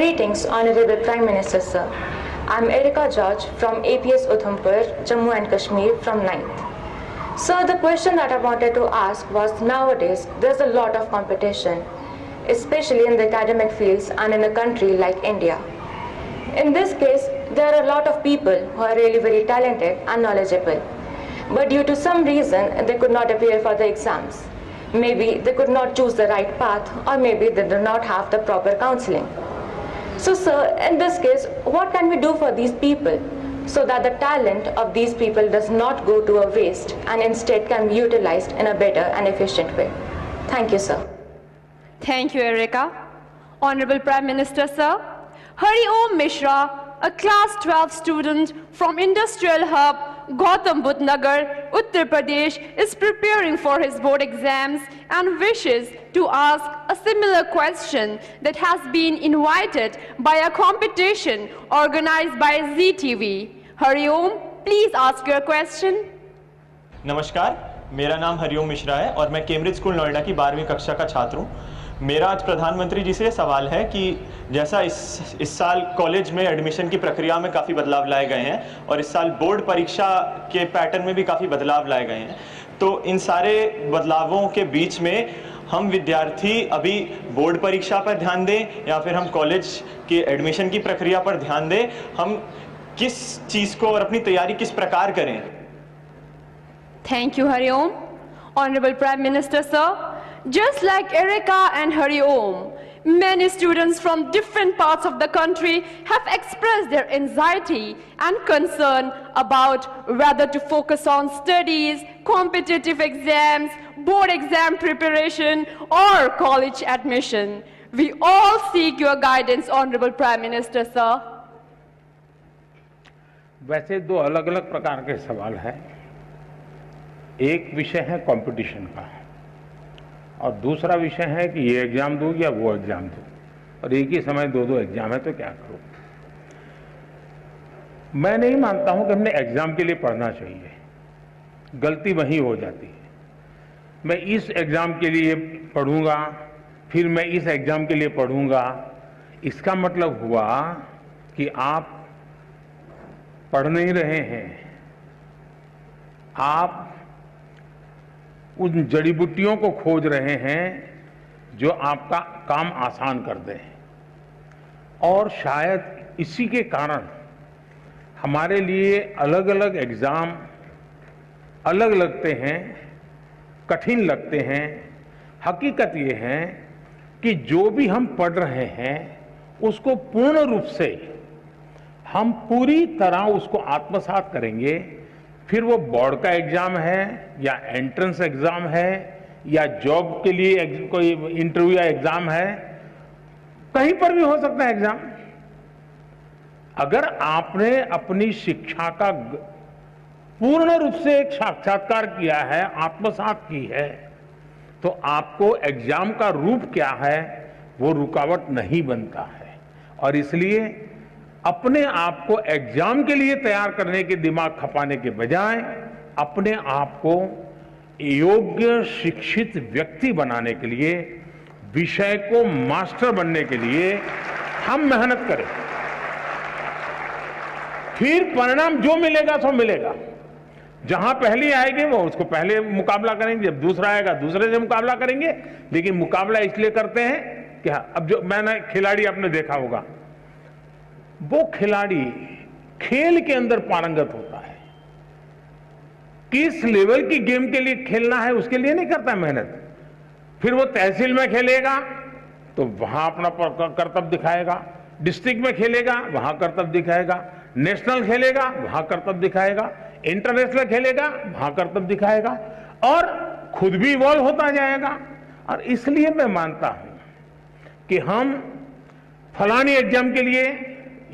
Greetings, Honorable Prime Minister Sir. I'm Erika George from APS Udhampur, Jammu and Kashmir from 9th. Sir, the question that I wanted to ask was nowadays there's a lot of competition, especially in the academic fields and in a country like India. In this case, there are a lot of people who are really very talented and knowledgeable, but due to some reason they could not appear for the exams. Maybe they could not choose the right path, or maybe they do not have the proper counseling. So sir, in this case, what can we do for these people so that the talent of these people does not go to a waste and instead can be utilized in a better and efficient way? Thank you, sir. Thank you, Erika. Honorable Prime Minister, sir, Hari Om Mishra, a class 12 student from Industrial Hub, Gautam Budh Nagar, Uttar Pradesh, is preparing for his board exams and wishes to ask a similar question that has been invited by a competition organized by ZTV. Hari Om, please ask your question. नमस्कार, मेरा नाम हरिओम मिश्रा है और मैं Cambridge school Noida की 12वीं कक्षा का छात्र हूँ। मेरा आज प्रधानमंत्री जी से सवाल है कि जैसा इस साल कॉलेज में एडमिशन की प्रक्रिया में काफ़ी बदलाव लाए गए हैं और इस साल बोर्ड परीक्षा के पैटर्न में भी काफ़ी बदलाव लाए गए हैं, तो इन सारे बदलावों के बीच में हम विद्यार्थी अभी बोर्ड परीक्षा पर ध्यान दें या फिर हम कॉलेज के एडमिशन की प्रक्रिया पर ध्यान दें, हम किस चीज़ को और अपनी तैयारी किस प्रकार करें? Thank you, Hari Om. Honorable Prime Minister, sir, just like Erika and Hari Om, many students from different parts of the country have expressed their anxiety and concern about whether to focus on studies, competitive exams, board exam preparation, or college admission. We all seek your guidance, Honorable Prime Minister, sir. वैसे दो अलग अलग प्रकार के सवाल हैं। एक विषय है कंपटीशन का और दूसरा विषय है कि ये एग्जाम दूं या वो एग्जाम दूं, और एक ही समय दो एग्जाम है तो क्या करूं। मैं नहीं मानता हूं कि हमने एग्जाम के लिए पढ़ना चाहिए, गलती वहीं हो जाती है। मैं इस एग्जाम के लिए पढ़ूंगा, फिर मैं इस एग्जाम के लिए पढ़ूंगा, इसका मतलब हुआ कि आप पढ़ नहीं रहे हैं, आप उन जड़ी बूटियों को खोज रहे हैं जो आपका काम आसान कर दें। और शायद इसी के कारण हमारे लिए अलग अलग एग्जाम अलग लगते हैं, कठिन लगते हैं। हकीकत ये है कि जो भी हम पढ़ रहे हैं उसको पूर्ण रूप से हम पूरी तरह उसको आत्मसात करेंगे, फिर वो बोर्ड का एग्जाम है या एंट्रेंस एग्जाम है या जॉब के लिए कोई इंटरव्यू या एग्जाम है, कहीं पर भी हो सकता है एग्जाम। अगर आपने अपनी शिक्षा का पूर्ण रूप से एक साक्षात्कार किया है, आत्मसात की है, तो आपको एग्जाम का रूप क्या है वो रुकावट नहीं बनता है। और इसलिए अपने आप को एग्जाम के लिए तैयार करने के दिमाग खपाने के बजाय अपने आप को योग्य शिक्षित व्यक्ति बनाने के लिए, विषय को मास्टर बनने के लिए हम मेहनत करें। फिर परिणाम जो मिलेगा सो मिलेगा। जहां पहली आएगी वो उसको पहले मुकाबला करेंगे, जब दूसरा आएगा दूसरे से मुकाबला करेंगे। लेकिन मुकाबला इसलिए करते हैं कि अब जो मैंने खिलाड़ी आपने देखा होगा, वो खिलाड़ी खेल के अंदर पारंगत होता है, किस लेवल की गेम के लिए खेलना है उसके लिए नहीं करता मेहनत। फिर वो तहसील में खेलेगा तो वहां अपना कर्तव्य दिखाएगा, डिस्ट्रिक्ट में खेलेगा वहां कर्तव्य दिखाएगा, नेशनल खेलेगा वहां कर्तव्य दिखाएगा, इंटरनेशनल खेलेगा वहां कर्तव्य दिखाएगा, और खुद भी इवॉल्व होता जाएगा। और इसलिए मैं मानता हूं कि हम फलानी एग्जाम के लिए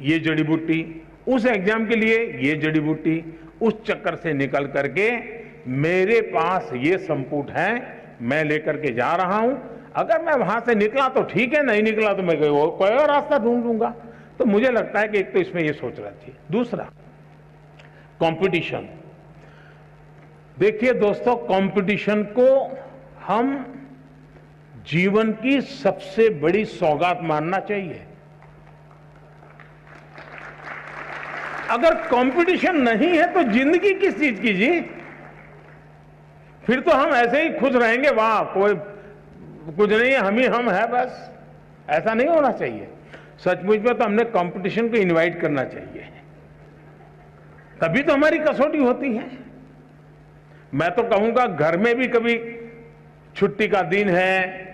ये जड़ी बूटी, उस एग्जाम के लिए ये जड़ी बूटी, उस चक्कर से निकल करके मेरे पास ये संपुट है, मैं लेकर के जा रहा हूं। अगर मैं वहां से निकला तो ठीक है, नहीं निकला तो मैं कोई और रास्ता ढूंढ लूंगा। तो मुझे लगता है कि एक तो इसमें ये सोच रही थी। दूसरा, कंपटीशन। देखिए दोस्तों, कंपटीशन को हम जीवन की सबसे बड़ी सौगात मानना चाहिए। अगर कंपटीशन नहीं है तो जिंदगी किस चीज की जी? फिर तो हम ऐसे ही खुश रहेंगे, वाह कोई कुछ नहीं है, हम ही हम है बस। ऐसा नहीं होना चाहिए। सचमुच में तो हमने कंपटीशन को इनवाइट करना चाहिए, तभी तो हमारी कसौटी होती है। मैं तो कहूंगा घर में भी कभी छुट्टी का दिन है,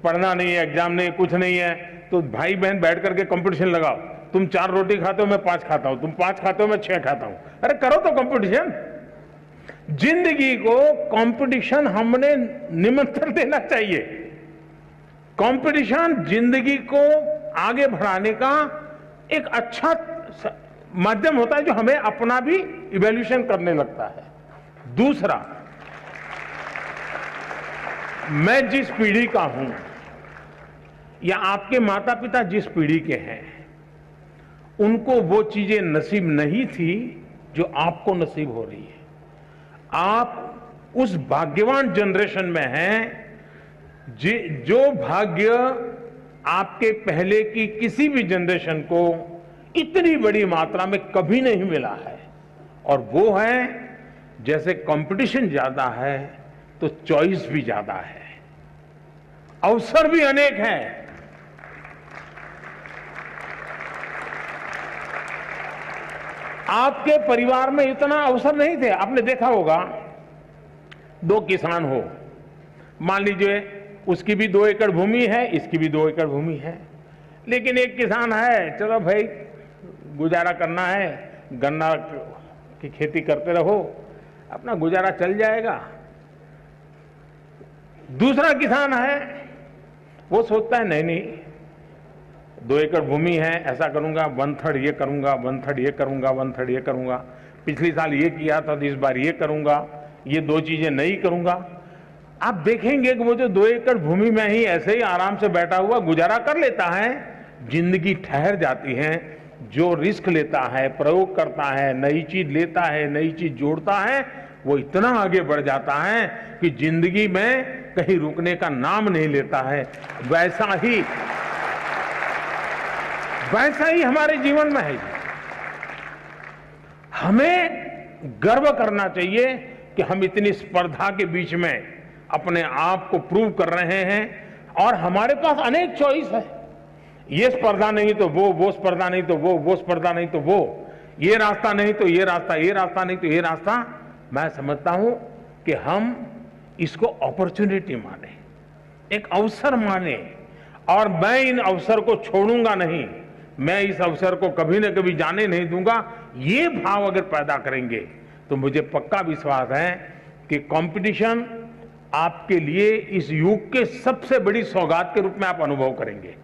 पढ़ना नहीं है, एग्जाम नहीं है, कुछ नहीं है, तो भाई बहन बैठ करके कंपटीशन लगाओ। तुम 4 रोटी खाते हो, मैं 5 खाता हूं, तुम 5 खाते हो, मैं 6 खाता हूं। अरे करो तो कंपटीशन। जिंदगी को कंपटीशन हमने निमंत्रण देना चाहिए। कंपटीशन जिंदगी को आगे बढ़ाने का एक अच्छा माध्यम होता है, जो हमें अपना भी इवैल्यूएशन करने लगता है। दूसरा, मैं जिस पीढ़ी का हूं या आपके माता पिता जिस पीढ़ी के हैं, उनको वो चीजें नसीब नहीं थी जो आपको नसीब हो रही है। आप उस भाग्यवान जनरेशन में हैं जो भाग्य आपके पहले की किसी भी जनरेशन को इतनी बड़ी मात्रा में कभी नहीं मिला है। और वो है, जैसे कंपटीशन ज्यादा है तो चॉइस भी ज्यादा है, अवसर भी अनेक हैं। आपके परिवार में इतना अवसर नहीं थे। आपने देखा होगा, 2 किसान हो, मान लीजिए उसकी भी 2 एकड़ भूमि है, इसकी भी 2 एकड़ भूमि है, लेकिन एक किसान है, चलो भाई गुजारा करना है, गन्ना की खेती करते रहो, अपना गुजारा चल जाएगा। दूसरा किसान है, वो सोचता है नहीं नहीं, 2 एकड़ भूमि है, ऐसा करूंगा, 1/3 ये करूंगा, 1/3 ये करूंगा, 1/3 ये करूंगा, पिछली साल ये किया था तो इस बार ये करूंगा, ये 2 चीजें नहीं करूंगा। आप देखेंगे कि वो जो 2 एकड़ भूमि में ही ऐसे ही आराम से बैठा हुआ गुजारा कर लेता है। जिंदगी ठहर जाती है। जो रिस्क लेता है, प्रयोग करता है, नई चीज लेता है, नई चीज जोड़ता है, वो इतना आगे बढ़ जाता है कि जिंदगी में कहीं रुकने का नाम नहीं लेता है। वैसा ही हमारे जीवन में है। हमें गर्व करना चाहिए कि हम इतनी स्पर्धा के बीच में अपने आप को प्रूव कर रहे हैं, और हमारे पास अनेक चॉइस है। ये स्पर्धा नहीं तो वो स्पर्धा नहीं तो वो स्पर्धा नहीं तो वो, ये रास्ता नहीं तो ये रास्ता, ये रास्ता नहीं तो ये रास्ता। मैं समझता हूं कि हम इसको अपॉर्चुनिटी माने, एक अवसर माने, और मैं इन अवसर को छोड़ूंगा नहीं, मैं इस अवसर को कभी न कभी जाने नहीं दूंगा। ये भाव अगर पैदा करेंगे तो मुझे पक्का विश्वास है कि कंपटीशन आपके लिए इस युग के सबसे बड़ी सौगात के रूप में आप अनुभव करेंगे।